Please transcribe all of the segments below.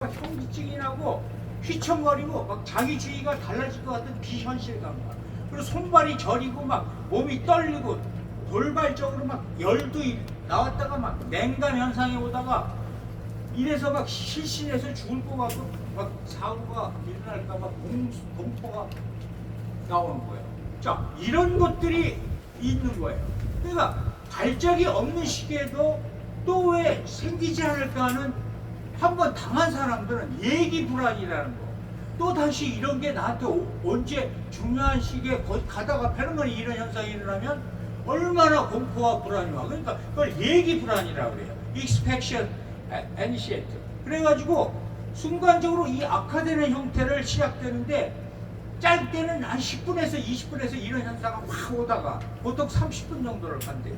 현기증이 나고 휘청거리고 막 자기 주의가 달라질 것 같은 비현실감과 그리고 손발이 저리고 막 몸이 떨리고 돌발적으로 막 열도 나왔다가 막 냉감 현상이 오다가 이래서 막 실신해서 죽을 것 같고 막 사고가 일어날까 막 공포가 나오는 거예요. 자, 이런 것들이 있는 거예요. 그러니까 발작이 없는 시기에도 또 왜 생기지 않을까 하는 한번 당한 사람들은 예기 불안이라는 거. 또 다시 이런 게 나한테 언제 중요한 시기에 가다가 패러머니 이런 현상이 일어나면 얼마나 공포와 불안이 와. 그러니까 그걸 예기 불안이라고 그래요. Expectation Anxiety. 그래가지고 순간적으로 이 악화되는 형태를 시작되는데 짧게는 한 10분에서 20분에서 이런 현상이 확 오다가 보통 30분 정도를 간대요.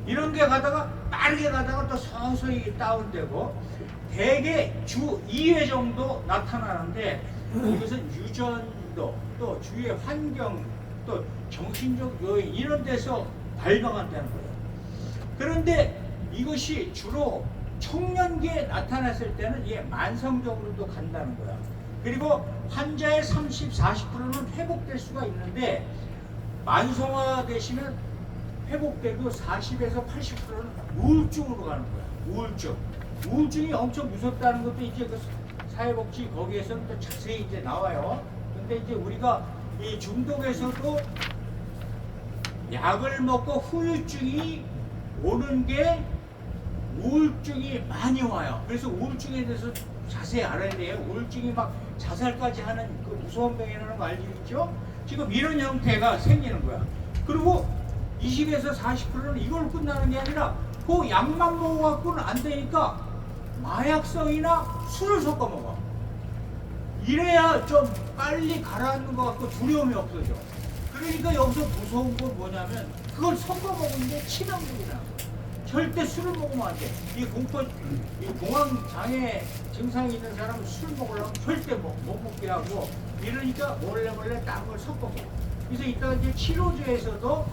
이런 게 가다가 빠르게 가다가 또 서서히 다운되고 대개 주 2회 정도 나타나는데 이것은 유전도 또 주위의 환경 또 정신적 요인 이런 데서 발병한다는 거예요. 그런데 이것이 주로 청년기에 나타났을 때는 이게 만성적으로도 간다는 거야. 그리고 환자의 30, 40%는 회복될 수가 있는데 만성화 되시면 회복되고 40에서 80%는 우울증으로 가는 거야. 우울증. 우울증이 엄청 무섭다는 것도 이제 그 사회복지 거기에서는 또 자세히 이제 나와요. 근데 이제 우리가 이 중독에서도 약을 먹고 후유증이 오는 게 우울증이 많이 와요. 그래서 우울증에 대해서 자세히 알아야 돼요. 우울증이 막 자살까지 하는 그 무서운 병이라는 거 알죠? 지금 이런 형태가 생기는 거야. 그리고 20에서 40%는 이걸 끝나는 게 아니라 그 약만 먹어갖고는 안 되니까 마약성이나 술을 섞어 먹어. 이래야 좀 빨리 가라앉는 것 같고 두려움이 없어져. 그러니까 여기서 무서운 건 뭐냐면 그걸 섞어 먹는데 치명적이라는 거야. 절대 술을 먹으면 안 돼. 이 공황 장애 증상이 있는 사람은 술 먹으려면 절대 못 먹게 하고 이러니까 몰래 딴 걸 섞어 먹어. 그래서 이따가 이제 치료제에서도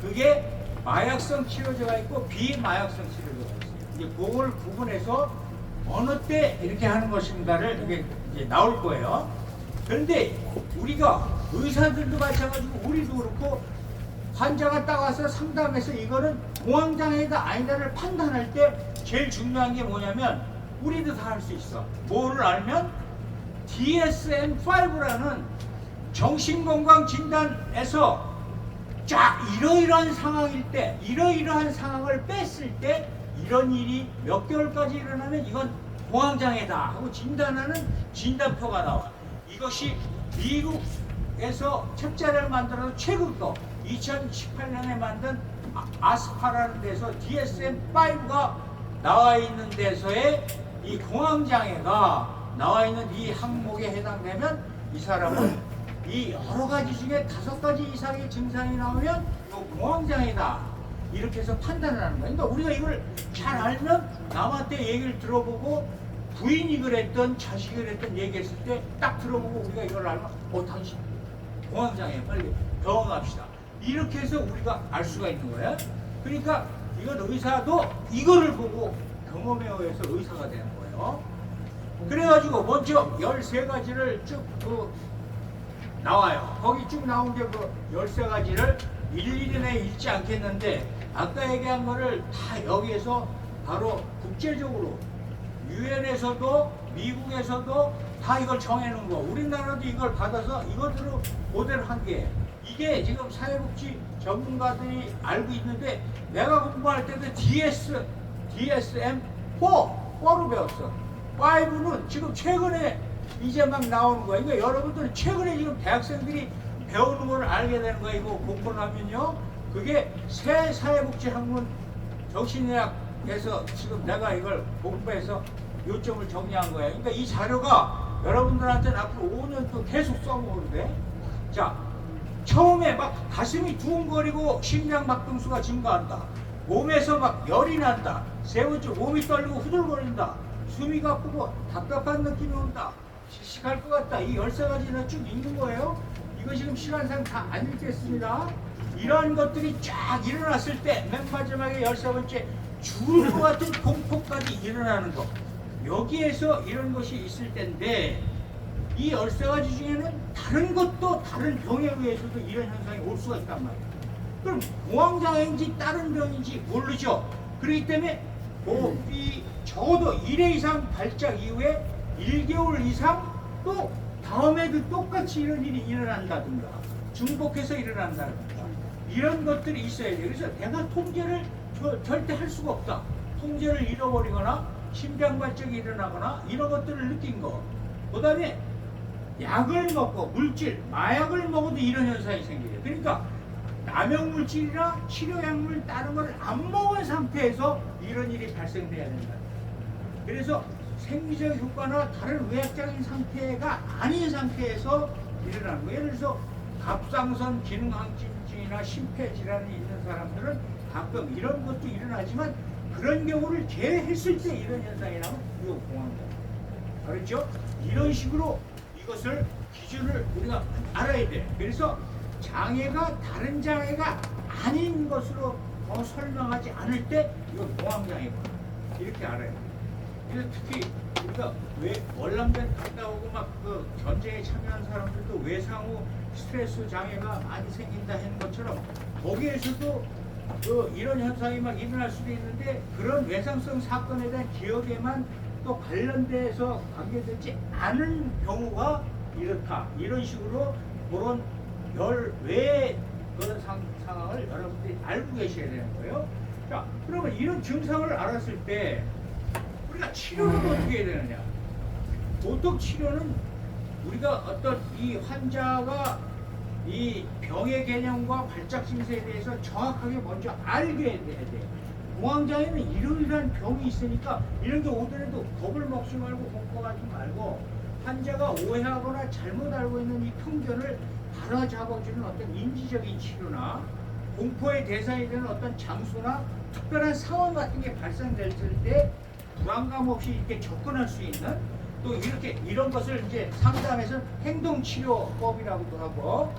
그게 마약성 치료제가 있고 비마약성 치료제가 있어요. 이제 그걸 구분해서 어느 때 이렇게 하는 것인가를 이게 이제 나올 거예요. 그런데 우리가 의사들도 마찬가지고 우리도 그렇고 환자가 딱 와서 상담해서 이거는 공황장애다 아니다를 판단할 때 제일 중요한 게 뭐냐면 우리도 다 할 수 있어. 뭐를 알면 DSM-5라는 정신건강진단에서 쫙 이러이러한 상황일 때 이러이러한 상황을 뺐을 때 이런 일이 몇 개월까지 일어나면 이건 공황장애다 하고 진단하는 진단표가 나와. 이것이 미국에서 책자를 만들어서 최근 거 2018년에 만든 아스파라는 데서 DSM-5가 나와 있는 데서의 이 공황장애가 나와 있는 이 항목에 해당되면 이 사람은 이 여러 가지 중에 5가지 이상의 증상이 나오면 이거 공황장애다 이렇게 해서 판단을 하는 거예요. 그러니까 우리가 이걸 잘 알면 남한테 얘기를 들어보고 부인이 그랬던 자식이 그랬던 얘기했을 때 딱 들어보고 우리가 이걸 알면 당신 공황장애 빨리 병원 갑시다 이렇게 해서 우리가 알 수가 있는 거예요. 그러니까 이건 의사도 이거를 보고 경험에 의해서 의사가 되는 거예요. 그래가지고 먼저 13가지를 쭉 나와요. 거기 쭉 나온 게 그 13가지를 일일이 내 읽지 않겠는데 아까 얘기한 거를 다 여기에서 바로 국제적으로 유엔에서도 미국에서도 다 이걸 정해놓은 거. 우리나라도 이걸 받아서 이것으로 모델을 한 게 이게 지금 사회복지 전문가들이 알고 있는데 내가 공부할 때도 DSM-4로 배웠어. 5는 지금 최근에 이제 막 나오는 거야. 그러니까 여러분들은 최근에 지금 대학생들이 배우는 걸 알게 되는 거야. 이거 공부를 하면요. 그게 새 사회복지 학문 정신의학에서 지금 내가 이걸 공부해서 요점을 정리한 거야. 그러니까 이 자료가 여러분들한테는 앞으로 5년 또 계속 써먹는데 자, 처음에 막 가슴이 두근거리고 심장박동수가 증가한다. 몸에서 막 열이 난다. 세 번째 몸이 떨리고 후들거린다. 숨이 가쁘고 답답한 느낌이 온다. 씩씩할 것 같다. 이 13가지는 쭉 읽는 거예요. 이거 지금 시간상 다 안 읽겠습니다. 이런 것들이 쫙 일어났을 때 맨 마지막에 13번째 죽을 것 같은 공포까지 일어나는 거. 여기에서 이런 것이 있을 텐데 이 13가지 중에는 다른 것도 다른 병에 의해서도 이런 현상이 올 수가 있단 말이에요. 그럼 공황장애인지 다른 병인지 모르죠. 그렇기 때문에 이 적어도 1회 이상 발작 이후에 1개월 이상 또 다음에도 똑같이 이런 일이 일어난다든가 중복해서 일어난다든가 이런 것들이 있어야 돼요. 그래서 내가 통제를 절대 할 수가 없다. 통제를 잃어버리거나 심장발작이 일어나거나 이런 것들을 느낀 거. 그 다음에 약을 먹고 물질, 마약을 먹어도 이런 현상이 생겨요. 그러니까 남용물질이나 치료약물 다른 걸 안 먹은 상태에서 이런 일이 발생돼야 된다. 그래서 생리적 효과나 다른 의학적인 상태가 아닌 상태에서 일어나는 거예요. 예를 들어서 갑상선 기능항진증이나 심폐질환이 있는 사람들은 가끔 이런 것도 일어나지만 그런 경우를 제외했을 때 이런 현상이 나면 이거 공황장애. 알았죠? 이런 식으로 이것을 기준을 우리가 알아야 돼. 그래서 장애가 다른 장애가 아닌 것으로 더 설명하지 않을 때 이거 공황장애구나 이렇게 알아야 돼. 그래서 특히 우리가 왜 월남전 갔다 오고 막 그 전쟁에 참여한 사람들도 외상후 스트레스 장애가 많이 생긴다 하는 것처럼 거기에서도 이런 현상이 막 일어날 수도 있는데 그런 외상성 사건에 대한 기억에만 또 관련돼서 관계되지 않은 경우가 이렇다. 이런 식으로 그런 열외의 그런 상황을 여러분들이 알고 계셔야 되는 거예요. 자, 그러면 이런 증상을 알았을 때 우리가 치료를 어떻게 해야 되느냐? 보통 치료는 우리가 어떤 이 환자가 이 병의 개념과 발작 증세에 대해서 정확하게 먼저 알게 해야 돼. 공황장애는 이러이러한 병이 있으니까 이런 게 오더라도 겁을 먹지 말고 공포하지 말고 환자가 오해하거나 잘못 알고 있는 이 편견을 바로잡아주는 어떤 인지적인 치료나 공포의 대상이 되는 어떤 장소나 특별한 상황 같은 게 발생됐을 때 불안감 없이 이렇게 접근할 수 있는 또 이렇게 이런 것을 이제 상담해서 행동치료법이라고도 하고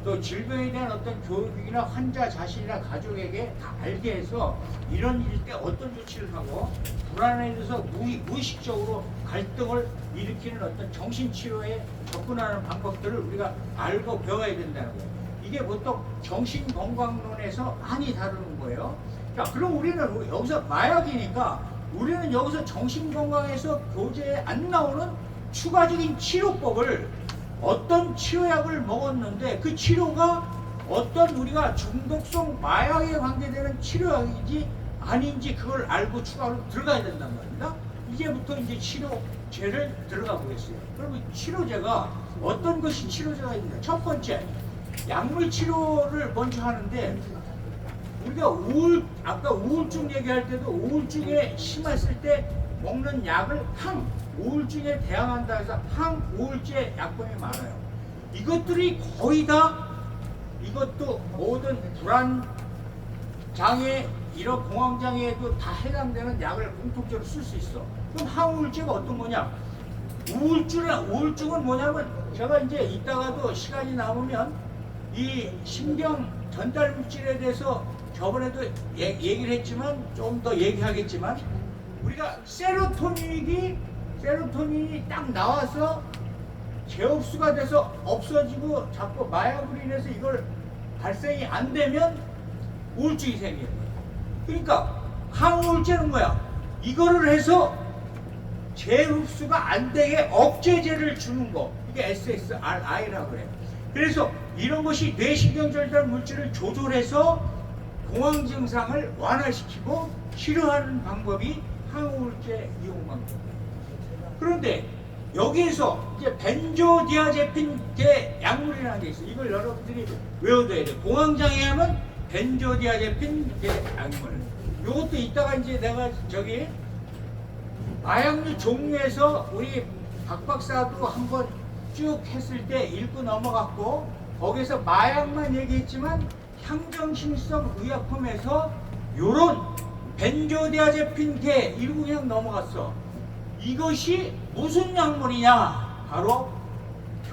또 질병에 대한 어떤 교육이나 환자 자신이나 가족에게 다 알게 해서 이런 일 때 어떤 조치를 하고 불안에 대해서 무의식적으로 갈등을 일으키는 어떤 정신치료에 접근하는 방법들을 우리가 알고 배워야 된다는 거예요. 이게 보통 정신건강론에서 많이 다루는 거예요. 자, 그럼 우리는 여기서 마약이니까 우리는 여기서 정신건강에서 교재에 안 나오는 추가적인 치료법을 어떤 치료약을 먹었는데 그 치료가 어떤 우리가 중독성 마약에 관계되는 치료약인지 아닌지 그걸 알고 추가로 들어가야 된단 말입니다. 이제부터 이제 치료제를 들어가 보겠어요. 그러면 치료제가 어떤 것이 치료제가 있는가? 첫 번째, 약물 치료를 먼저 하는데 우리가 아까 우울증 얘기할 때도 우울증에 심했을 때 먹는 약을 우울증에 대항한다 해서 항우울제 약품이 많아요. 이것들이 거의 다 이것도 모든 불안 장애 이런 공황장애에도 다 해당되는 약을 공통적으로 쓸 수 있어. 그럼 항우울제가 어떤 거냐? 우울증은 뭐냐면 제가 이제 이따가도 시간이 남으면 이 신경 전달 물질에 대해서 저번에도 얘기를 했지만 좀 더 얘기하겠지만 우리가 세로토닌이 딱 나와서 재흡수가 돼서 없어지고 자꾸 마약으로 인해서 이걸 발생이 안 되면 우울증이 생겨요. 그러니까 항우울제는 뭐야? 이거를 해서 재흡수가 안 되게 억제제를 주는 거. 이게 SSRI라고 해요. 그래서 이런 것이 뇌신경 전달 물질을 조절해서 공황 증상을 완화시키고 치료하는 방법이 항우울제 이용 방법이에요. 그런데 여기에서 이제 벤조디아제핀계 약물이라는 게 있어요. 이걸 여러분들이 외워둬야 돼요. 공황장애 하면 벤조디아제핀계 약물. 이것도 이따가 이제 내가 저기 마약류 종류에서 우리 박 박사도 한번 쭉 했을 때 읽고 넘어갔고 거기서 마약만 얘기했지만 향정신성 의약품에서 요런 벤조디아제핀계 이러고 그냥 넘어갔어. 이것이 무슨 약물이냐? 바로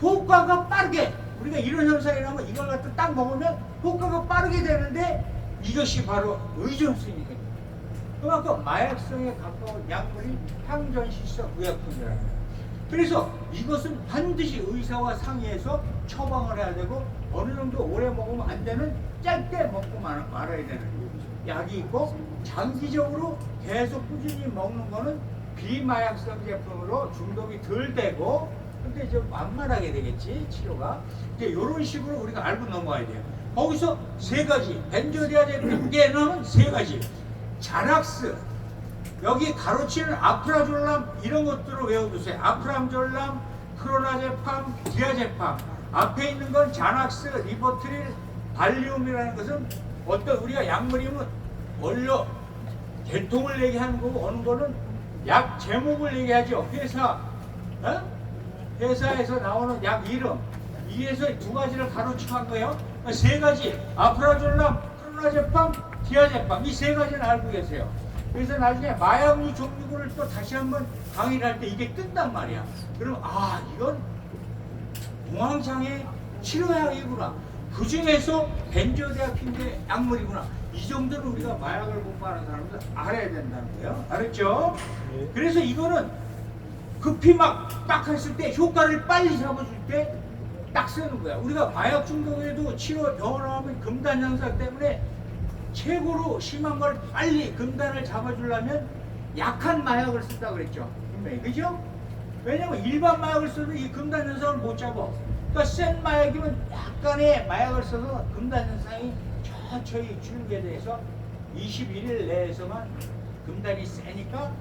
효과가 빠르게 우리가 이런 현상이 나면 이걸 갖다 딱 먹으면 효과가 빠르게 되는데 이것이 바로 의존성이거든요. 그만큼 마약성에 가까운 약물이 항전시성 의약품이라는 거예요. 그래서 이것은 반드시 의사와 상의해서 처방을 해야 되고 어느 정도 오래 먹으면 안 되는 짧게 먹고 말아야 되는 약이 있고 장기적으로 계속 꾸준히 먹는 거는 비마약성 제품으로 중독이 덜 되고 근데 좀 완만하게 되겠지 치료가. 이제 이런 식으로 우리가 알고 넘어가야 돼요. 거기서 세 가지 벤조디아제품계는 세 가지 자낙스 여기 가로치는 아프라졸람 이런 것들을 외워두세요. 아프람졸람, 크로나제팜, 디아제팜 앞에 있는 건 자낙스, 리보트릴, 발리움이라는 것은 어떤 우리가 약물이면 원료 개통을 얘기하는 거고 어느 거는 약 제목을 얘기하죠. 회사에서 나오는 약 이름 이에서 두 가지를 가로치고 한 거예요. 세 가지 아프라졸람, 크로나제팜, 디아제팜 이 세 가지는 알고 계세요. 그래서 나중에 마약류 종류를 또 다시 한번 강의를 할 때 이게 뜬단 말이야. 그럼 아 이건 공황장애 치료약이구나. 그 중에서 벤조디아핀계 약물이구나. 이 정도는 우리가 마약을 공부하는 사람들 알아야 된다는 거예요. 알았죠? 그래서 이거는 급히 막 딱 했을 때 효과를 빨리 잡아줄 때 딱 쓰는 거야. 우리가 마약 중독에도 치료 병원 하면 금단 현상 때문에 최고로 심한 걸 빨리 금단을 잡아주려면 약한 마약을 쓴다 그랬죠. 분명히 그죠? 왜냐면 일반 마약을 써도 이 금단 현상을 못 잡아. 그러니까 센 마약이면 약간의 마약을 써서 금단 현상이 천천히 줄게 돼서 21일 내에서만 금단이 세니까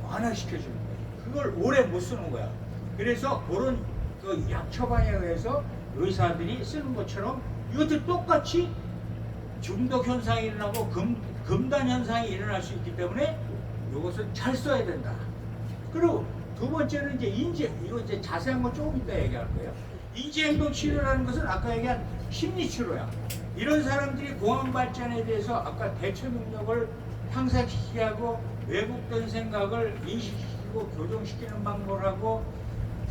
완화시켜주는 거예요. 그걸 오래 못 쓰는 거야. 그래서 그런 그 약 처방에 의해서 의사들이 쓰는 것처럼 이것도 똑같이 중독 현상이 일어나고 금단 현상이 일어날 수 있기 때문에 이것을 잘 써야 된다. 그리고 두 번째는 이제 인지, 이거 이제 자세한 건 조금 이따 얘기할 거예요. 인지행동 치료라는 것은 아까 얘기한 심리 치료야. 이런 사람들이 공황 발전에 대해서 아까 대처 능력을 향상시키게 하고 왜곡된 생각을 인식시키고 교정시키는 방법을 하고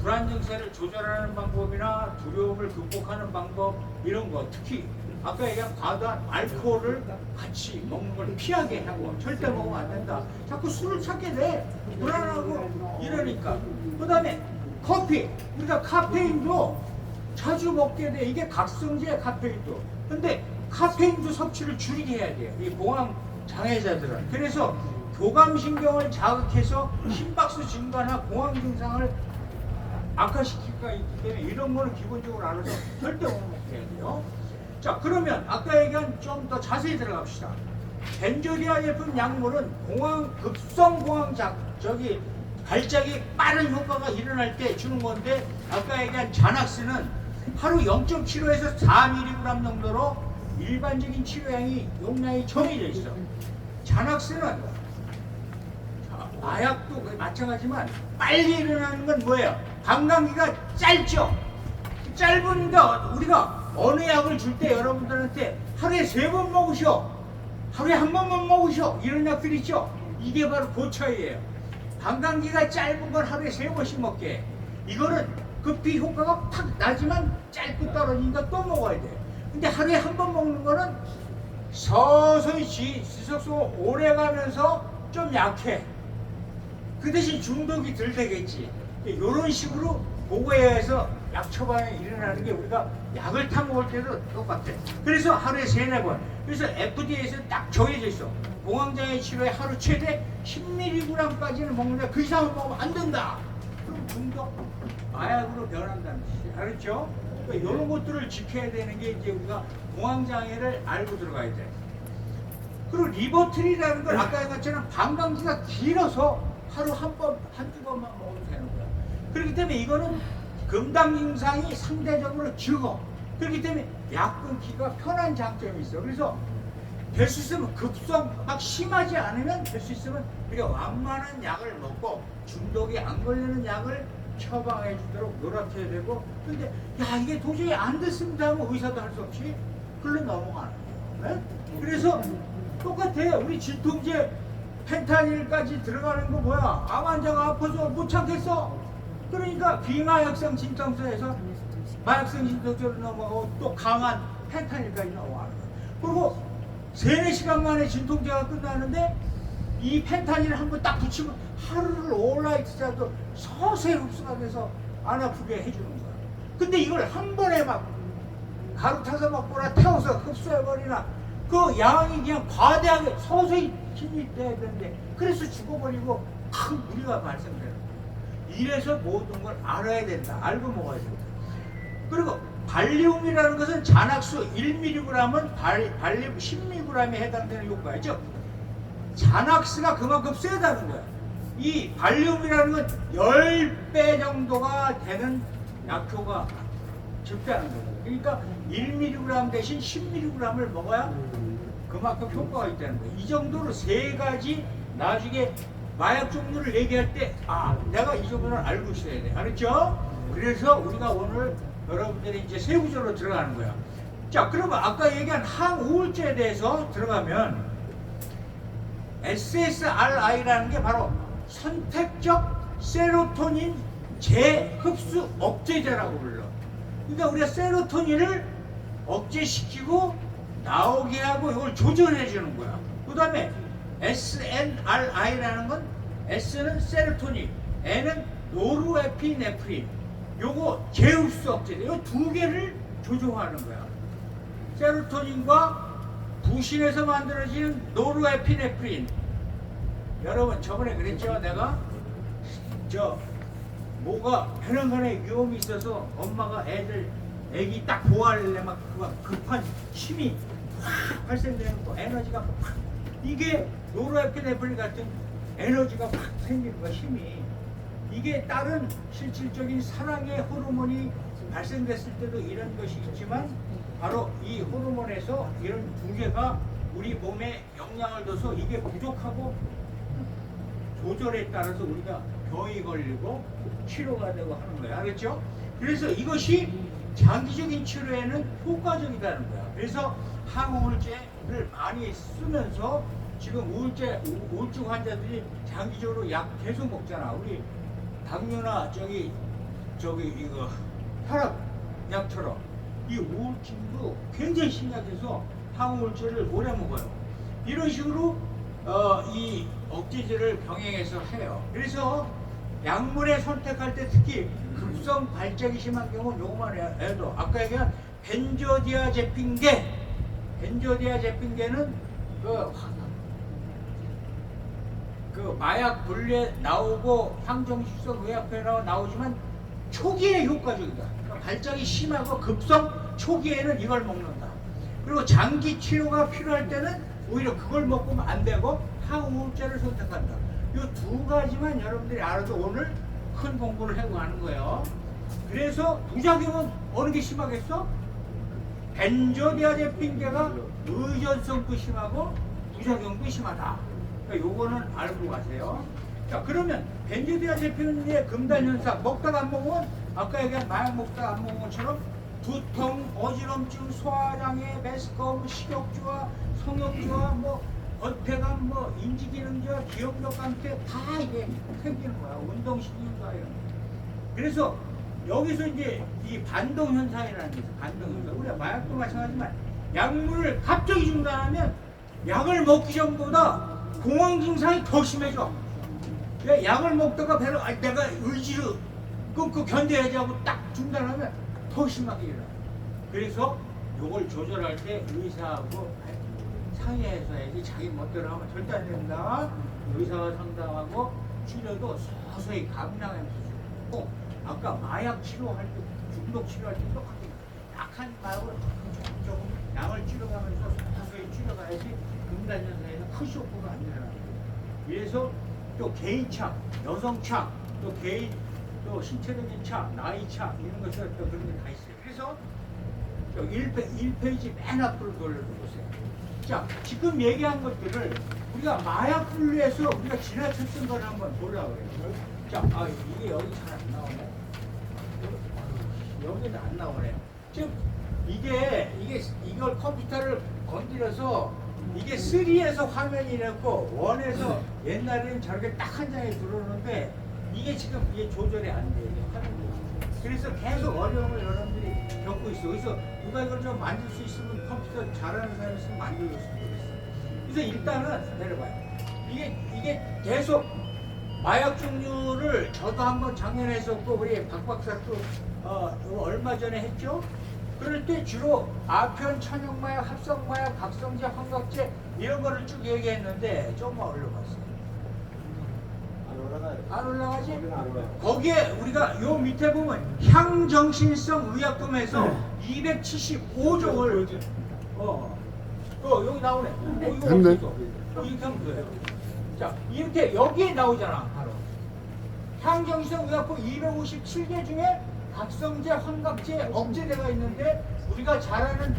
불안 증세를 조절하는 방법이나 두려움을 극복하는 방법 이런 거 특히 아까 얘기한 과도한 알코올을 같이 먹는 걸 피하게 하고 절대 먹으면 안 된다. 자꾸 술을 찾게 돼. 불안하고 이러니까. 그 다음에 커피. 우리가 카페인도 자주 먹게 돼. 이게 각성제야 카페인도. 근데 카페인도 섭취를 줄이게 해야 돼요. 이 공황 장애자들은. 그래서 교감신경을 자극해서 심박수 증가나 공황 증상을 악화시킬 수가 있기 때문에 이런 거는 기본적으로 알아서 절대 못 먹게 해야 돼요. 자 그러면 아까 얘기한 좀 더 자세히 들어갑시다. 벤조디아 제품 약물은 급성 공황 저기 발작이 빠른 효과가 일어날 때 주는 건데 아까 얘기한 자낙스는 하루 0.75에서 4mg 정도로 일반적인 치료량이 용량이 정해져 있어. 자낙스는 마약도 마찬가지지만 빨리 일어나는 건 뭐예요? 관광기가 짧죠. 짧으니까 우리가 어느 약을 줄 때 여러분들한테 하루에 3번 먹으셔, 하루에 한 번만 먹으셔 이런 약들 있죠. 이게 바로 그 차이예요. 관광기가 짧은 건 하루에 3번씩 먹게. 이거는 급히 효과가 팍 나지만 짧고 떨어지니까 또 먹어야 돼. 근데 하루에 한 번 먹는 거는 서서히 지속성을 오래 가면서 좀 약해. 그 대신 중독이 덜 되겠지. 이런 식으로 그거에 의해서 약 처방이 일어나는 게 우리가 약을 타 먹을 때도 똑같아. 그래서 하루에 3-4번. 그래서 FDA에서 딱 정해져 있어. 공황장애 치료에 하루 최대 10mg까지는 먹는데 그 이상은 먹으면 안 된다. 그럼 중독 마약으로 변한다는 뜻이에요. 알았죠? 그러니까 이런 것들을 지켜야 되는 게 이제 우리가 공황장애를 알고 들어가야 돼. 그리고 리버트리라는 건 아까 얘기한 것처럼 방광기가 길어서 하루 한두 번만 먹으면 되는 거야. 그렇기 때문에 이거는 금당 증상이 상대적으로 적어. 그렇기 때문에 약 끊기가 편한 장점이 있어. 그래서 될 수 있으면 급성 막 심하지 않으면 될 수 있으면 우리가 완만한 약을 먹고 중독이 안 걸리는 약을 처방해 주도록 노력해야 되고, 근데 야 이게 도저히 안 됐습니다 하면 의사도 할 수 없이 글로 넘어가는 거예요. 네? 그래서 똑같아. 우리 진통제 펜타닐까지 들어가는 거 뭐야? 암 환자가 아파서 못 참겠어. 그러니까 비마약성 진통제에서 마약성 진통제로 넘어가고 또 강한 펜타닐까지 넘어가는 거야. 그리고 3-4시간 만에 진통제가 끝나는데 이 펜타닐을 한번 딱 붙이면 하루를 올라이트 자도 서서히 흡수가 돼서 안 아프게 해주는 거야. 근데 이걸 한 번에 막 가루 타서 먹거나 태워서 흡수해버리나 그 양이 그냥 과대하게 서서히 힘이 돼야 되는데 그래서 죽어버리고 큰 무리가 발생되는 거야. 이래서 모든 걸 알아야 된다. 알고 먹어야 된다. 그리고 발리움이라는 것은 잔악수 1mg은 발리움 10mg에 해당되는 효과죠. 잔악수가 그만큼 세다는 거야. 이 발리움이라는 건 10배 정도가 되는 약효가 적다는 거예요. 그러니까 1mg 대신 10mg을 먹어야 그만큼 효과가 있다는 거예요. 이 정도로 세 가지 나중에 마약 종류를 얘기할 때 내가 이 정도는 알고 있어야 돼. 알았죠? 그래서 우리가 오늘 여러분들이 이제 세부적으로 들어가는 거야. 자, 그러면 아까 얘기한 항우울제에 대해서 들어가면 SSRI라는 게 바로 선택적 세로토닌 재흡수 억제제라고 불러. 그러니까 우리가 세로토닌을 억제시키고 나오게 하고 이걸 조절해 주는 거야. 그 다음에 SNRI라는 건 S는 세로토닌, N은 노르에피네프린. 요거 재흡수 억제제. 요 두 개를 조종하는 거야. 세로토닌과 부신에서 만들어지는 노르에피네프린. 여러분 저번에 그랬죠? 내가 뭐가 혈액간에 위험이 있어서 엄마가 애기 딱 보호하려면 막 급한 힘이 확 발생되는 거, 에너지가 확, 이게 노르에피네프린 같은 에너지가 확 생기는 거, 힘이. 이게 다른 실질적인 사랑의 호르몬이 발생됐을 때도 이런 것이 있지만 바로 이 호르몬에서 이런 두 개가 우리 몸에 영향을 줘서 이게 부족하고 조절에 따라서 우리가 병이 걸리고 치료가 되고 하는 거야. 알겠죠? 그래서 이것이 장기적인 치료에는 효과적이라는 거야. 그래서 항우울제를 많이 쓰면서 지금 우울증 환자들이 장기적으로 약 계속 먹잖아. 우리 당뇨나 이거 혈압 약처럼 이 우울증도 굉장히 심각해서 항우울제를 오래 먹어요. 이런 식으로 이 억제제를 병행해서 해요. 그래서 약물에 선택할 때 특히 급성 발작이 심한 경우는 요거만 해도 아까 얘기한 벤조디아제핀계는 그 마약 분리에 나오고 항정식성 의약품에 나오지만 초기에 효과적이다. 그러니까 발작이 심하고 급성 초기에는 이걸 먹는다. 그리고 장기 치료가 필요할 때는 오히려 그걸 먹으면 안 되고 항우울제를 선택한다. 이 두 가지만 여러분들이 알아도 오늘 큰 공부를 하고 가는 거예요. 그래서 부작용은 어느 게 심하겠어? 벤조디아제핀계가 의존성도 심하고 부작용도 심하다. 그러니까 요거는 알고 가세요. 자, 그러면 벤조디아제핀의 금단 현상 먹다가 안 먹으면 아까 얘기한 마약 먹다가 안 먹은 것처럼 두통, 어지럼증, 소화장애, 메스꺼움, 식욕저하, 성욕저하, 어폐감, 인지기능저하, 기억력 감퇴 다 이게 생기는 거야. 운동신경저하 이런 거. 그래서 여기서 이제 이 반동 현상이라는 게 있어. 반동 현상. 우리가 마약도 마찬가지지만 약물을 갑자기 중단하면 약을 먹기 전보다 공황 증상이 더 심해져. 왜 약을 먹다가 내가 의지로 끊고 견뎌야지 하고 딱 중단하면 더 심하게 일어나. 그래서 요걸 조절할 때 의사하고 상의해서 해야지 자기 멋대로 하면 절대 안 된다. 의사와 상담하고 치료도 서서히 감량해서 주고 아까 마약 치료할 때 중독 치료할 때 똑같이 약한 마약을 조금 양을 줄여가면서 서서히 줄여가야지 금단 현상에서 큰 쇼크가 안 일어나요. 그래서 또 개인차, 여성차, 또 신체적인 차, 나이차 이런 것들 또 그런 게 다 있어요. 그래서 1페이지 맨 앞으로 돌려보세요. 자, 지금 얘기한 것들을 우리가 마약 분류에서 우리가 지나쳤던 걸 한번 보려고 그래요. 자, 이게 여기 잘 안 나오네. 여기는 안 나오네요. 지금 이걸 컴퓨터를 건드려서 이게 3에서 화면이 이랬고 1에서 옛날에는 저렇게 딱 한 장에 들어오는데 이게 지금 조절이 안 돼요. 그래서 계속 어려움을 여러분들이 겪고 있어. 그래서 누가 이걸 좀 만들 수 있으면 컴퓨터 잘하는 사람이 있으면 만들었으면 좋겠어. 그래서 일단은 내려봐요. 이게 계속 마약 종류를 저도 한번 작년에 했었고 우리 박 박사도 이거 얼마 전에 했죠. 그럴 때 주로 아편, 천연마약, 합성마약, 각성제, 환각제 이런 거를 쭉 얘기했는데 조금만 올려봤어요. 안 올라가지? 거기에 우리가 요 밑에 보면 향정신성 의약품에서 275종을 여기 나오네. 이거 됐네. 이렇게 하면 돼요. 자, 이렇게 여기에 나오잖아, 바로. 향정신성 의약품 257개 중에 각성제, 환각제, 억제제가 있는데 우리가 잘 아는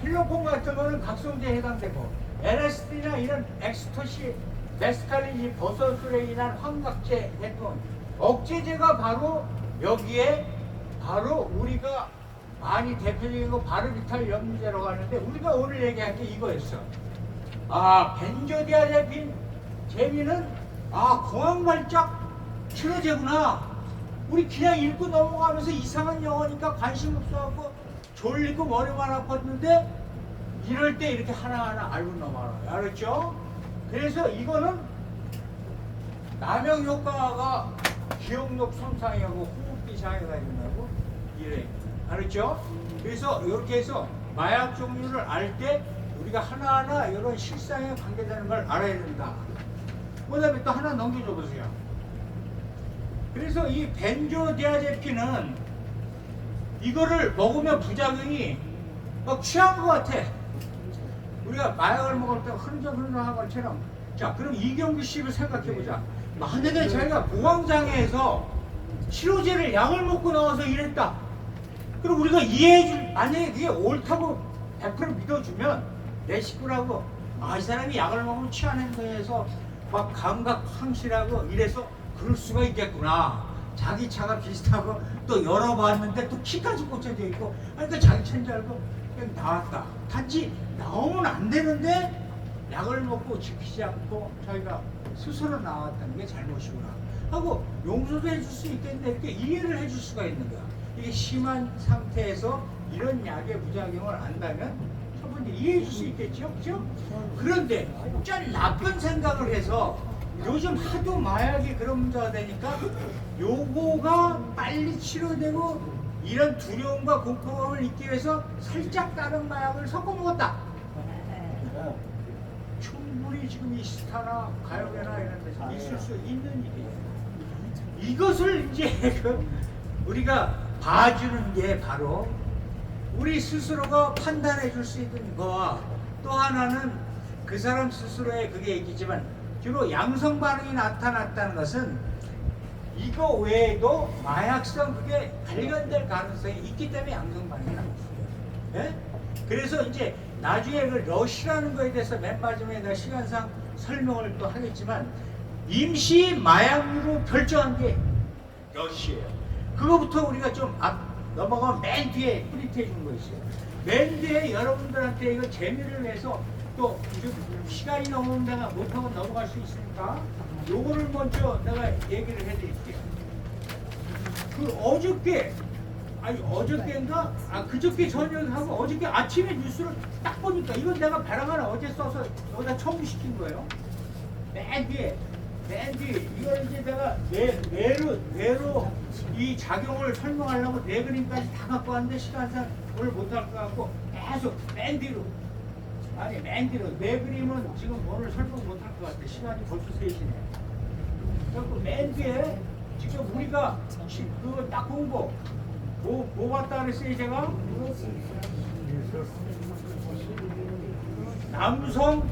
필로폰 같은 거는 각성제에 해당되고 LSD나 이런 엑스터시, 메스칼린이 버섯으로 인한 환각제 했던 억제제가 바로 여기에 바로 우리가 많이 대표적인 거 바르비탈 염제라고 하는데 우리가 오늘 얘기한 게 이거였어. 벤조디아제핀 재미는 공황발작 치료제구나. 우리 그냥 읽고 넘어가면서 이상한 영어니까 관심 없어갖고 졸리고 머리만 아팠는데 이럴 때 이렇게 하나하나 알고 넘어가요. 알았죠? 그래서 이거는 남용 효과가 기억력 손상하고 호흡기 장애가 된다고 이래. 알았죠? 그래서 이렇게 해서 마약 종류를 알 때 우리가 하나하나 이런 실상에 관계되는 걸 알아야 된다. 그 다음에 또 하나 넘겨줘 보세요. 그래서 이 벤조디아제핀은 이거를 먹으면 부작용이 막 취한 것 같아. 우리가 마약을 먹을 때 흔적흔적한 것처럼. 자, 그럼 이경규 씨를 생각해보자. 만약에 자기가 보강장애에서 치료제를 약을 먹고 나와서 이랬다. 그럼 우리가 이해해줄, 만약에 그게 옳다고 100% 믿어주면 내 식구라고 이 사람이 약을 먹으면 취한 행동에서 막 감각 상실하고 이래서 그럴 수가 있겠구나. 자기 차가 비슷하고 또 열어봤는데 또 키까지 꽂혀져 있고 그러니까 자기 차인 줄 알고 그냥 나왔다. 단지 나오면 안 되는데 약을 먹고 지키지 않고 자기가 스스로 나왔다는 게 잘못이구나 하고 용서도 해줄 수 있겠는데 이렇게 이해를 해줄 수가 있는 거야. 이게 심한 상태에서 이런 약의 부작용을 안다면 첫 번째 이해해 줄 수 있겠죠? 그죠? 그런데 좀 나쁜 생각을 해서 요즘 하도 마약이 그런 문제가 되니까 요거가 빨리 치료되고 이런 두려움과 공포감을 잊기 위해서 살짝 다른 마약을 섞어 먹었다. 충분히 지금 이 스타나 가요계나 이런 데서 있을 수 있는 일이에요. 이것을 이제 우리가 봐주는 게 바로 우리 스스로가 판단해 줄 수 있는 거와 또 하나는 그 사람 스스로의 그게 있겠지만 주로 양성 반응이 나타났다는 것은 이거 외에도 마약성 그게 발견될 가능성이 있기 때문에 양성 반응이 나왔어요. 예? 그래서 이제 나중에 그 러시라는 거에 대해서 맨 마지막에 내가 시간상 설명을 또 하겠지만 임시 마약류로 결정한 게 러시예요. 그거부터 우리가 좀 넘어가면 맨 뒤에 프린트해 준 거 있어요. 맨 뒤에 여러분들한테 이거 재미를 위해서 또 시간이 넘으면 내가 못하고 넘어갈 수 있으니까 요거를 먼저 내가 얘기를 해드릴게요. 그 어저께인가? 그저께 저녁하고 어저께 아침에 뉴스를 딱 보니까 이건 내가 배랑 하나 어제 써서 여기다 첨부시킨 거예요. 맨 뒤에 이걸 이제 내가 뇌로 이 작용을 설명하려고 네 그림까지 다 갖고 왔는데 시간상 오늘 못할 것 같고 계속 맨 뒤로 네 그림은 지금 오늘 설명 못할 것 같아. 시간이 벌써 3시네. 그리고 맨 뒤에 지금 우리가 그거 딱 본 거 뭐 봤다 그랬어요 제가? 남성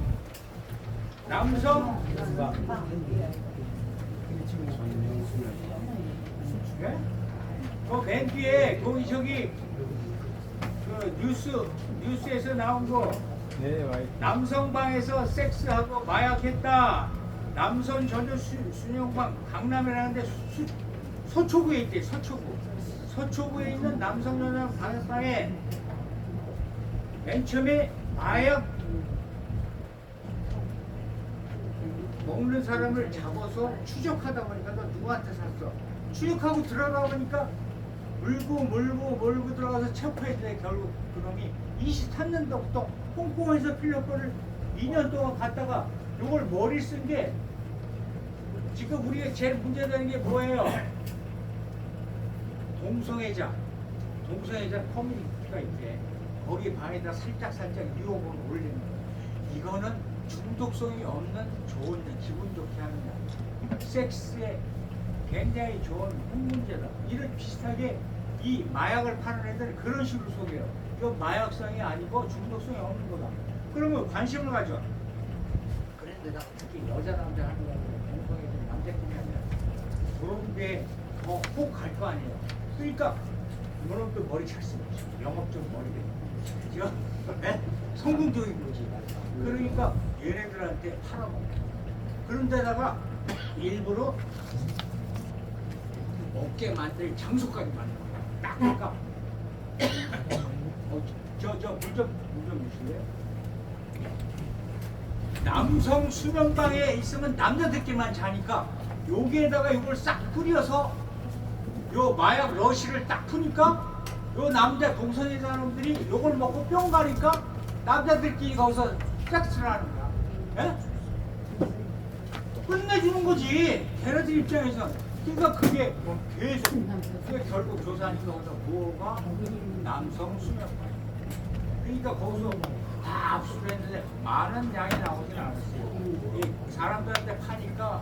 네? 그맨 뒤에 거기 저기 그 뉴스에서 나온 거 남성방에서 섹스하고 마약했다. 남성 전조 수녀방 강남이라는데 서초구에 있대. 서초구에 있는 남성 전조 방에 맨 처음에 마약 먹는 사람을 잡아서 추적하다 보니까 너 누구한테 샀어? 추적하고 들어가 보니까 몰고 들어가서 체포했는데 결국 그놈이 23년도부터 홍콩에서 필리핀을 2년 동안 갔다가 이걸 머리 쓴 게 지금 우리가 제일 문제되는 게 뭐예요? 동성애자 커뮤니티가 있대. 거기 방에다 살짝 유혹을 올리는 거야. 이거는 중독성이 없는 좋은 기분 좋게 하는 거. 섹스에 굉장히 좋은 흥문제다. 이런 비슷하게 이 마약을 파는 애들은 그런 식으로 속여요. 이건 마약성이 아니고 중독성이 없는 거다. 그러면 관심을 가져. 그런데 특히 여자 남자 하는 거 동성애들 남자끼리 하면 그런 데꼭 갈 거 아니에요. 그러니까 이놈도 머리 잘 쓰고 영업적 머리를 그죠? 네? 성공적인 거지. 그러니까 얘네들한테 팔아먹어. 그런 데다가 일부러 먹게 만들 장소까지 만든 거야. 딱 그러니까 물 좀 주실래요? 남성 수면방에 있으면 남자들끼리만 자니까 여기에다가 이걸 싹 뿌려서 요 마약 러시를 딱 푸니까 요 남자 동성애 사람들이 요걸 먹고 뿅 가니까 남자들끼리 거기서 섹스를 하는 거야. 예? 끝내주는 거지. 걔네들 입장에서. 그러니까 그게 계속 그게 결국 조사하니까 거기서 뭐가 남성 수면방. 그러니까 거기서 다 압수를 했는데 많은 양이 나오진 않았어요. 이 사람들한테 파니까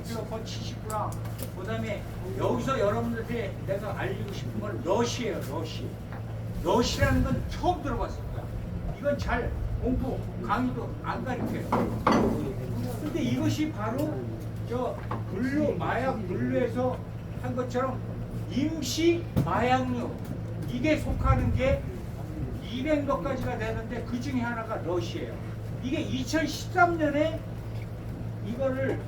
필로폰 70g. 그 다음에 여기서 여러분들한테 내가 알리고 싶은 건 러시예요. 러시라는 건 처음 들어봤을 거야. 이건 잘 공부 강의도 안 가르쳐요. 근데 이것이 바로 저 마약 분류에서 한 것처럼 임시 마약류 이게 속하는 게 200몇 가지가 되는데 그 중에 하나가 러시예요. 이게 2013년에 이거를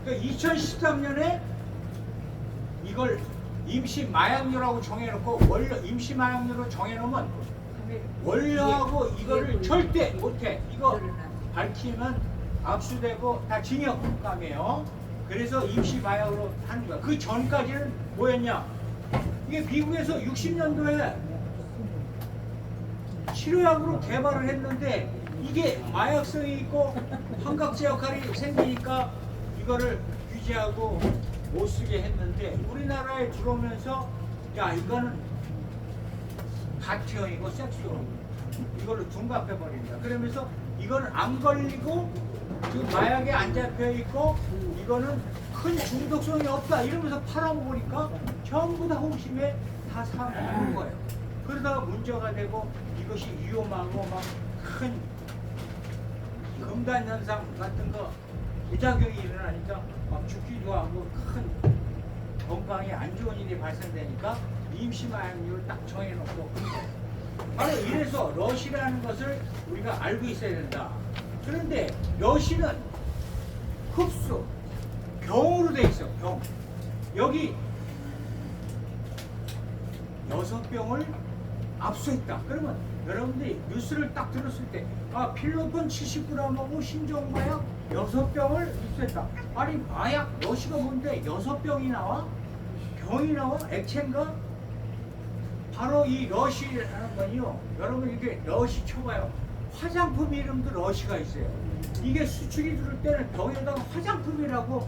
그러니까 2013년에 이걸 임시 마약류라고 정해놓고 임시 마약류로 정해놓으면 원료하고 이거를 절대 못해. 이거 밝히면 압수되고 다 징역감이에요. 그래서 임시 마약으로 하는 거야. 그 전까지는 뭐였냐? 이게 미국에서 60년도에 치료약으로 개발을 했는데 이게 마약성이 있고 환각제 역할이 생기니까 이거를 규제하고 못 쓰게 했는데 우리나라에 들어오면서 야 이거는 가티형이고 섹스용 이걸로 둔갑해버린다. 그러면서 이거는 안 걸리고 지금 마약에 안 잡혀 있고 이거는 큰 중독성이 없다 이러면서 팔아먹으니까 전부 다 호기심에 다 사먹는 거예요. 그러다가 문제가 되고 이것이 위험하고 막 큰 금단 현상 같은 거 부작용이 일어나니까 막 죽기도 하고 큰 건강에 안 좋은 일이 발생되니까 임시 마약류를 딱 정해놓고 바로 이래서 러시라는 것을 우리가 알고 있어야 된다. 그런데 러시는 흡수 병으로 돼 있어. 병 여기 6병을 압수했다. 그러면 여러분들이 뉴스를 딱 들었을 때 필로폰 70g하고 신종마약 6병을 입수했다. 아니 마약 러시가 뭔데 6병이 나와? 병이 나와? 액체인가? 바로 이 러시라는 건요. 여러분 이게 러시 쳐봐요. 화장품 이름도 러시가 있어요. 이게 수출이 들어올 때는 병에다가 화장품이라고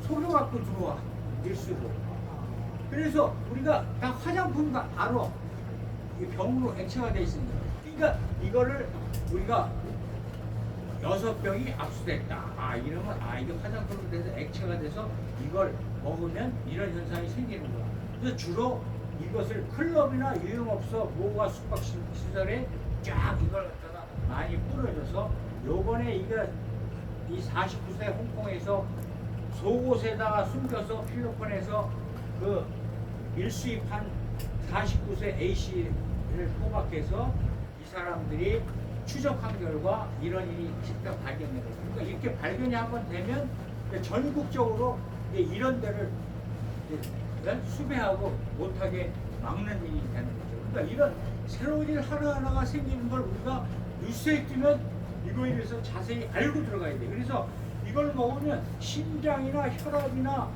속여갖고 들어와. 일수로. 그래서 우리가 다 화장품과 알아. 이 병으로 액체가 돼 있습니다. 그러니까 이거를 우리가 6병이 압수됐다. 이러면 이게 화장품으로 돼서 액체가 돼서 이걸 먹으면 이런 현상이 생기는 거야. 그래서 주로 이것을 클럽이나 유흥업소, 모가 숙박시설에 쫙 이걸 갖다가 많이 뿌려줘서 요번에 이게 이 49세 홍콩에서 속옷에다가 숨겨서 필로폰에서 그 밀수입한 49세 A씨를 포박해서 이 사람들이 추적한 결과 이런 일이 직접 발견된 거죠. 그러니까 이렇게 발견이 한번 되면 전국적으로 이런 데를 수배하고 못하게 막는 일이 되는 거죠. 그러니까 이런 새로운 일 하나하나가 생기는 걸 우리가 뉴스에 뜨면 이거에 대해서 자세히 알고 들어가야 돼요. 그래서 이걸 먹으면 심장이나 혈압이나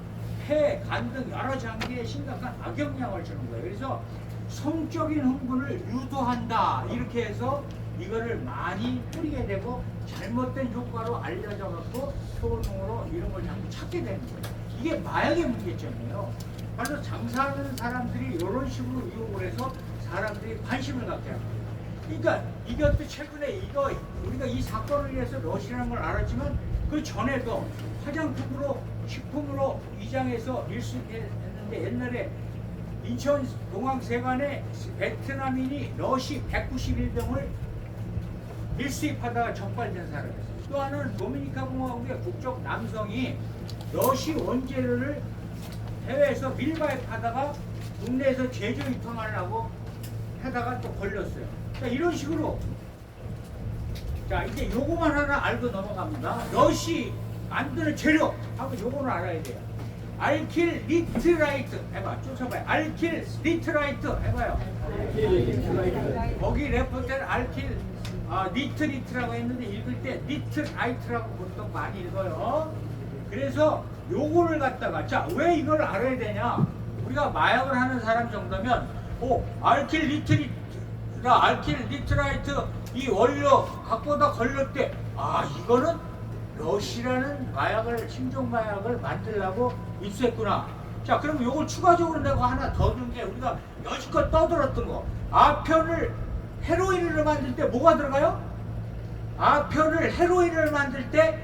폐, 간 등 여러 장기에 심각한 악영향을 주는 거예요. 그래서 성적인 흥분을 유도한다 이렇게 해서 이거를 많이 뿌리게 되고 잘못된 효과로 알려져 갖고 효능으로 이런 걸 자꾸 찾게 되는 거예요. 이게 마약의 문제점이에요. 그래서 장사하는 사람들이 이런 식으로 유혹을 해서 사람들이 관심을 갖게 합니다. 그러니까 이것도 최근에 이거 우리가 이 사건을 위해서 러시라는 걸 알았지만 그 전에도 화장품으로 식품으로 위장해서 밀수했는데 옛날에 인천 공항세관에 베트남인이 러시 191병을 밀수입하다가 적발된 사람이었어요. 또 하나는 도미니카 공화국의 국적 남성이 러시 원재료를 해외에서 밀가입하다가 국내에서 제조 유통하려고 하다가 또 걸렸어요. 자, 이런 식으로 자 이제 요거만 하나 알고 넘어갑니다. 러시 만드는 재료 하고 요거는 알아야 돼요. 알킬 리트라이트 해봐. 쫓아봐요. 알킬 리트라이트 해봐요. 거기 레포트는 알킬 니트리트라고 했는데 읽을 때 니트라이트라고 보통 많이 읽어요. 그래서 요거를 갖다가 자 왜 이걸 알아야 되냐? 우리가 마약을 하는 사람 정도면 알킬 리트리트라 알킬 리트라이트 이 원료 갖고다 걸렸대. 이거는 러시라는 마약을 신종 마약을 만들려고 입수했구나. 자 그럼 요걸 추가적으로 내가 하나 더 준 게 우리가 여지껏 떠들었던 거 아편을 헤로인을 만들 때 뭐가 들어가요? 아편을 헤로인을 만들 때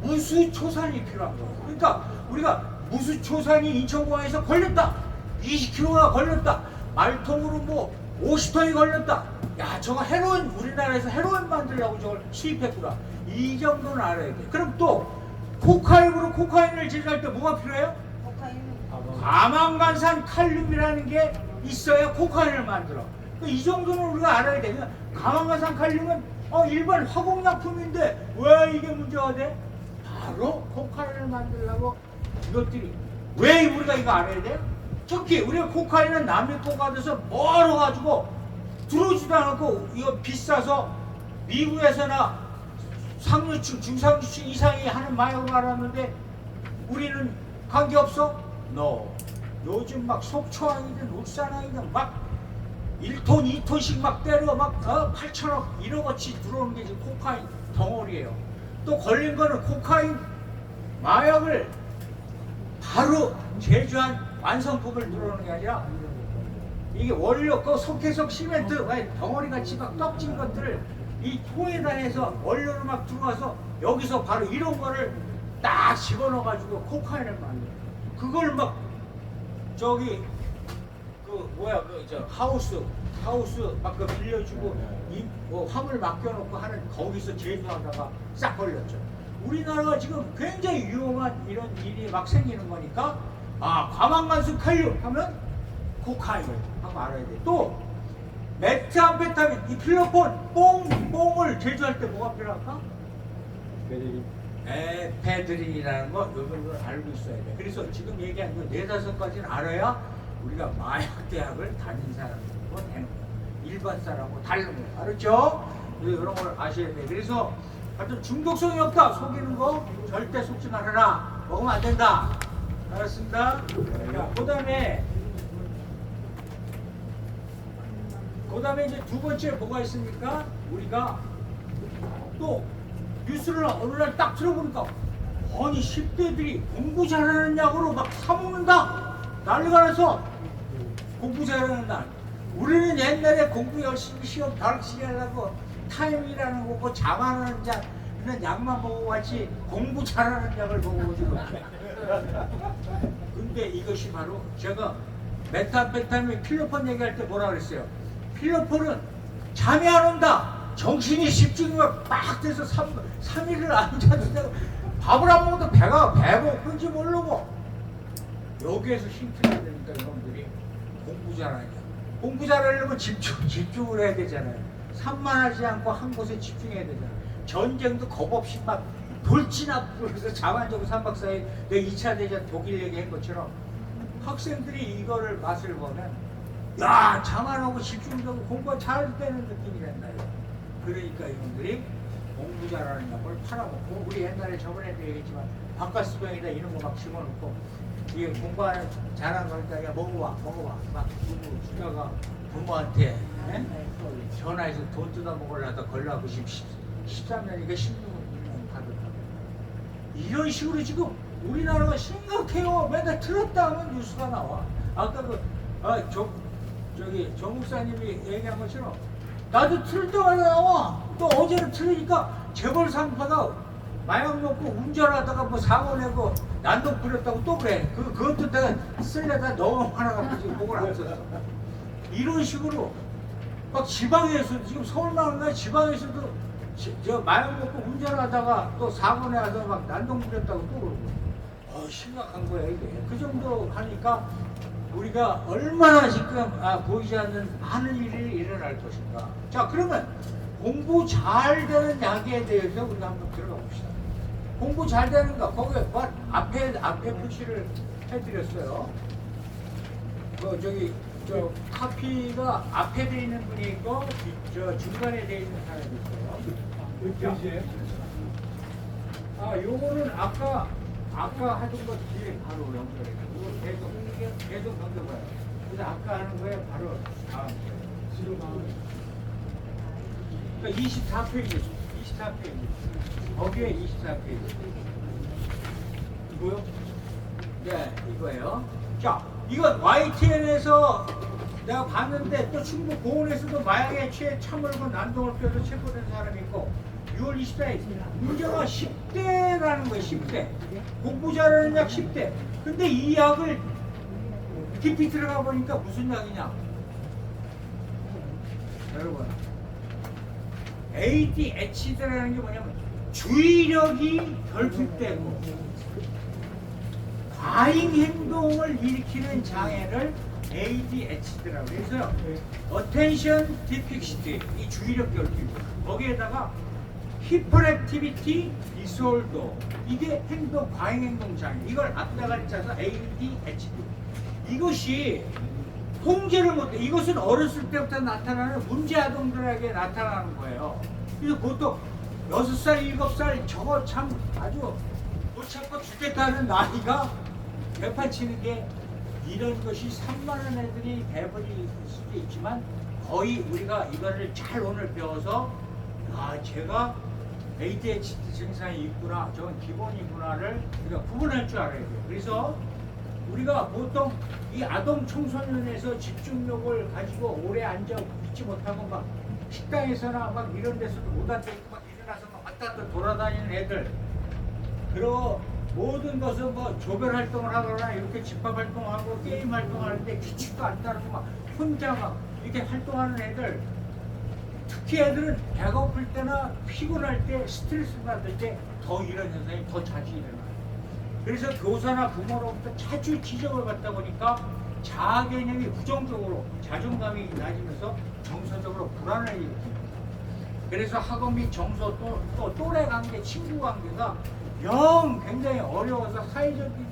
무수초산이 필요한 거예요. 그러니까 우리가 무수초산이 인천공항에서 걸렸다. 20kg가 걸렸다. 말통으로 뭐 50톤이 걸렸다. 야 저거 헤로인 우리나라에서 헤로인 만들려고 저걸 수입했구나. 이 정도는 알아야 돼. 그럼 또 코카인으로 코카인을 제조할 때 뭐가 필요해요? 과망간산 칼륨이라는 게 있어야 코카인을 만들어. 이 정도는 우리가 알아야 돼. 과망간산 칼륨은 일반 화공약품인데 왜 이게 문제가 돼? 바로 코카인을 만들려고 이것들이 왜 우리가 이거 알아야 돼? 특히 우리가 코카인은 남의 거 가져서 멀어가지고 들어오지도 않고 이거 비싸서 미국에서나 상류층, 중상류층 이상이 하는 마약을 알았는데 우리는 관계없어? No. 요즘 막 속초항이든 울산항이든 막 1톤, 2톤씩 막 때려 막 8천억 1억어치 들어오는 게 지금 코카인 덩어리예요. 또 걸린 거는 코카인 마약을 바로 제조한 완성품을 들어오는 게 아니라 이게 원료, 그 석회석 시멘트 덩어리같이 막 떡진 것들을 이 통에다 해서 원료로 막 들어와서 여기서 바로 이런 거를 딱 집어넣어가지고 코카인을 만들어. 그걸 막 저기 하우스 막 그 빌려주고 화물 맡겨놓고 하는 거기서 제조하다가 싹 걸렸죠. 우리나라가 지금 굉장히 위험한 이런 일이 막 생기는 거니까 과망간수 칼륨 하면 코카인을 하고 알아야 돼. 또 메트암페타민 이 필로폰 뽕을 제조할 때 뭐가 필요할까? 에페드린이라는 거 요걸 알고 있어야 돼. 그래서 지금 얘기한 거 4-5가지는 알아야 우리가 마약대학을 다닌 사람들하고 되는 거야. 일반 사람하고 다른 거야. 알았죠? 이런 걸 아셔야 돼. 그래서 하여튼 중독성이 없다. 속이는 거 절대 속지 말아라. 먹으면 안 된다. 알았습니다. 그 다음에 이제 두 번째 뭐가 있습니까? 우리가 또 뉴스를 어느 날 딱 들어보니까 아니 10대들이 공부 잘하는 약으로 막 사먹는다. 난리가 나서 공부 잘하는 날. 우리는 옛날에 공부 열심히 시험 다르게 하려고 타임이라는 거고 자만하는 약만 먹어왔지 공부 잘하는 약을 먹어보지도 근데 이것이 바로 제가 메타암페타민 필로폰 얘기할 때 뭐라 그랬어요? 필로폰은 잠이 안 온다. 정신이 집중이 막 돼서 3일을 앉아도 밥을 안 먹어도 배가 고픈지 모르고 여기에서 힌트가 되니까 여러분들이 공부 잘하냐. 공부 잘하려면 집중을 해야 되잖아요. 산만하지 않고 한 곳에 집중해야 되잖아요. 전쟁도 겁없이 막 돌진하고 그래서 자만적으로 3박 4일 내가 2차 대전 독일 얘기한 것처럼 학생들이 이거를 맛을 보면 야 자만하고 집중하고 공부가 잘 되는 느낌이 된다요. 그러니까 이분들이 공부 잘하는 약을 팔아먹고 우리 옛날에 저번에도 얘기했지만 바카스병에다 이런 거 막 집어넣고 이게 공부하는 잘하는 거니까 야 먹어봐 막 누구 주다가 부모한테 예? 전화해서 돈 뜯어 먹으려다 걸려고 지금 13년이니까 16년 받았다. 이런 식으로 지금 우리나라가 심각해요. 맨날 틀었다 하면 뉴스가 나와. 아까 저기 정 목사님이 얘기한 것처럼 나도 틀 때마다 나와. 또 어제는 틀으니까 재벌 상파가 마약 먹고 운전하다가 뭐 사고 내고 난동 부렸다고 또 그래. 그것도 내가 쓸려다 너무 화나가지고 지금 목을 안 썼어. 이런 식으로 막 지방에서도 지금 서울만 가 지방에서도 저 마약 먹고 운전하다가 또 사고 내서 막 난동 부렸다고 또 그러고. 심각한 거야 이게. 그 정도 하니까 우리가 얼마나 지금 보이지 않는 많은 일이 일어날 것인가. 자, 그러면 공부 잘 되는 약에 대해서 우리가 한번 들어가 봅시다. 공부 잘 되는 거 거기에 뭐 앞에 표시를 해드렸어요. 저 카피가 앞에 돼 있는 분이 있고 저 중간에 돼 있는 사람이 있어요. 요거는 아까 하던 거 뒤에 바로 연결해. 이거 계속 넘겨봐요. 그래서 아까 하는 거에 바로 다음 거예요. 지금 그러니까 24페이지. 거기에 24페이지. 이거요? 네, 이거예요. 자, 이건 YTN에서 내가 봤는데 또 충북 고원에서도 마약에 취해 참을고 난동을 피워서 체포된 사람이 있고 6월 24일 문제가 10대라는 거예요. 10대 공부 잘하는 약 10대. 근데 이 약을 깊이 들어가 보니까 무슨 약이냐 여러분, ADHD라는 게 뭐냐면 주의력이 결핍되고 과잉 행동을 일으키는 장애를 ADHD라고 해서 Attention Deficit, 이 주의력 결핍, 거기에다가 Hyperactivity Disorder, 이게 과잉 행동 장애, 이걸 앞다가 짜서 ADHD. 이것이 통제를 못해. 이것은 어렸을 때부터 나타나는 문제 아동들에게 나타나는 거예요. 그래서 보통 6살, 7살 저거 참 아주 못 참고 죽겠다는 나이가 개판 치는 게 이런 것이 산만한 애들이 돼버릴 수도 있지만 거의 우리가 이거를 잘 오늘 배워서 제가 ADHD 증상이 있구나, 저건 기본이구나를 우리가 구분할 줄 알아야 돼요. 그래서 우리가 보통 이 아동 청소년에서 집중력을 가지고 오래 앉아 있지 못하고 막 식당에서나 막 이런 데서도 못 앉아있고 막 일어나서 막 왔다 갔다 돌아다니는 애들, 그리고 모든 것을 뭐 조별 활동을 하거나 이렇게 집합 활동하고 게임 활동하는데 규칙도 안 따르고 막 혼자 막 이렇게 활동하는 애들, 특히 애들은 배가 고플 때나 피곤할 때 스트레스 받을 때 더 이런 현상이 더 자주 일어나요. 그래서 교사나 부모로부터 자주 지적을 받다 보니까 자아 개념이 부정적으로 자존감이 낮으면서 정서적으로 불안을 일으킵니다. 그래서 학원 및 정서 또 또래 관계, 친구 관계가 굉장히 어려워서 사회적인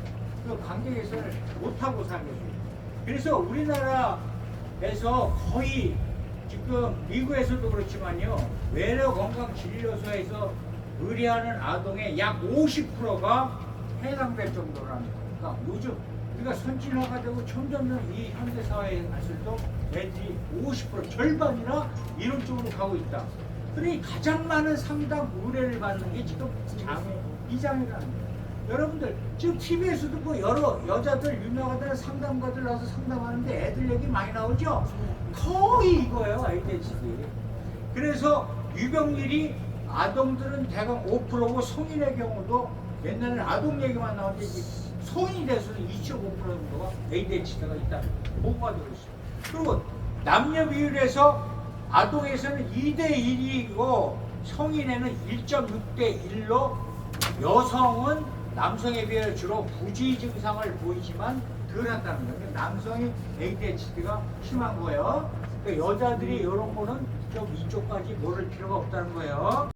그 관계 개선을 못하고 살게 됩니다. 그래서 우리나라에서 거의 지금 미국에서도 그렇지만요, 외래 건강 진료소에서 의뢰하는 아동의 약 50%가 해당될 정도라는 거니까 요즘 우리가 선진화가 되고 점점 이 현대 사회에 갔을때 애들이 50% 절반이나 이런 쪽으로 가고 있다. 그러니 가장 많은 상담 의뢰를 받는 게 지금 이 장애라는 거예요. 여러분들 지금 TV에서도 뭐 여러 여자들 유명하다는 상담가들 나와서 상담하는데 애들 얘기 많이 나오죠. 거의 이거예요, ADHD. 그래서 유병률이 아동들은 대강 5%고 성인의 경우도 옛날에는 아동 얘기만 나오는데 성인이 돼서는 2.5% 정도가 ADHD가 있다는 보고가 되고 있어요. 그리고 남녀 비율에서 아동에서는 2대1이고 성인에는 1.6대 1로 여성은 남성에 비해 주로 부지 증상을 보이지만 덜 한다는 거예요. 남성이 ADHD가 심한 거예요. 그러니까 여자들이 이런 거는 좀 이쪽까지 모를 필요가 없다는 거예요.